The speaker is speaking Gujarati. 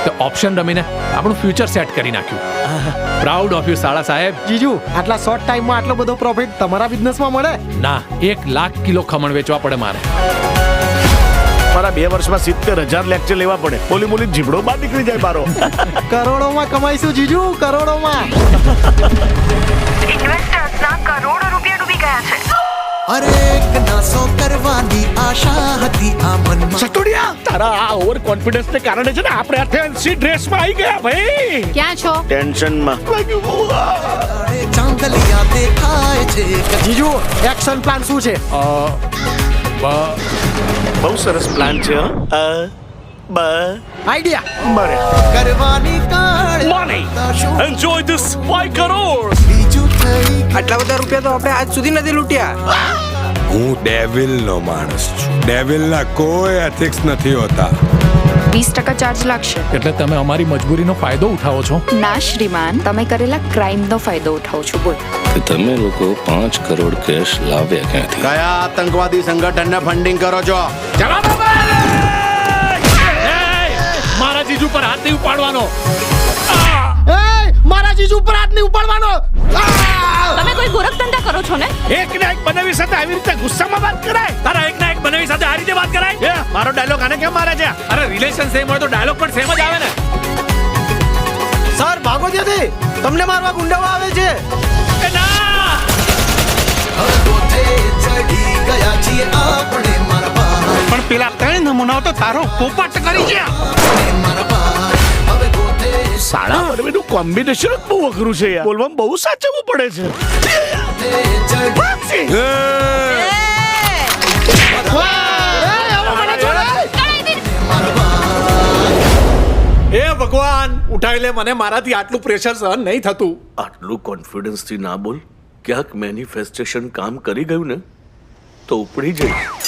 તો ઓપ્શન રમીને આપણું ફ્યુચર સેટ કરી નાખ્યું. પ્રાઉડ ઓફ યુ સાળા સાહેબ. જીજુ આટલા શોર્ટ ટાઈમમાં આટલો બધો પ્રોફિટ તમારા બિઝનેસમાં મળે? ના, 1 લાખ કિલો ખમણ વેચવા પડે મારે. મારા 2 વર્ષમાં 70,000 લેક્ચર લેવા પડે. બોલી બોલી જીબડો બહાર નીકળી જાય મારો. કરોડોમાં કમાઈશું જીજુ, કરોડોમાં. ઇન્વેસ્ટર્સના કરોડો રૂપિયા ડૂબી ગયા છે. અરે એક નાસો કરવાની આશા હતી આ મનમાં. સટોડિયા, તારા આ ઓવર કોન્ફિડન્સ ને કારણે છે ને આપણે આ ફેન્સી ડ્રેસમાં આવી ગયા ભાઈ. ક્યાં છો? ટેન્શનમાં. ચાંદલિયા દેખાય છે. જીજુ એક્શન પ્લાન શું છે? બહુ સરસ પ્લાન છે. આઈડિયા બરે કરવાની કાળ મની એન્જોય ધીસ 5 કરોડ. બીજું થઈ આટલા બધા રૂપિયા તો આપણે આજ સુધી નથી લૂંટ્યા. હું ડેવિલનો માણસ છું. ડેવિલના કોઈ એથિક્સ નથી હોતા. 20% ચાર્જ લાગશે. એટલે તમે અમારી મજબૂરીનો ફાયદો ઉઠાવો છો? ના શ્રીમાન, તમે કરેલા ક્રાઇમનો ફાયદો ઉઠાવો છો. બોલ. તમે લોકો 5 કરોડ કેશ લાવ્યા ક્યાંથી? કયા આતંકવાદી સંગઠનને ફંડિંગ કરો છો? મારા જીજુ પર હાથ નહીં ઉપાડવાનો. મારા જીજુ પર હાથ નહીં ઉપાડવાનો. તમે કોઈ ગોરખ ધંધા કરો છો ને? એક ને એક બનાવી સાથે આવી રીતે ગુસ્સામાં વાત કરાય? તારા એક ના એક બનાવી સાથે આ રીતે વાત કરાય? મારો ડાયલોગ આને કેમ મારે છે? અરે રિલેશન સેમ હોય તો ડાયલોગ પણ સેમ જ આવે ને. સર ભાગો ત્યાંથી, તમને મારવા ગુંડાઓ આવે છે. એ ના! ગોથે ચડી ગયા છીએ આપણે મારા ભાઈ. પણ પેલા 3 નમૂનાઓ તો તારો પોપટ કરી ગયા. મારા ભાઈ હવે ગોથે સાડા બરબેનું કોમ્બિનેશન જ બહુ અઘરું છે યાર. બોલવામાં બહુ સાચવવું પડે છે. એ! એ ભગવાન, ઉઠાઈ લે મને, મારાથી આટલું પ્રેશર સહન નહીં થતું. આટલું કોન્ફિડન્સ થી ના બોલ. ક્યાંક મેનિફેસ્ટેશન કામ કરી ગયું ને તો ઉપડી જઈશ.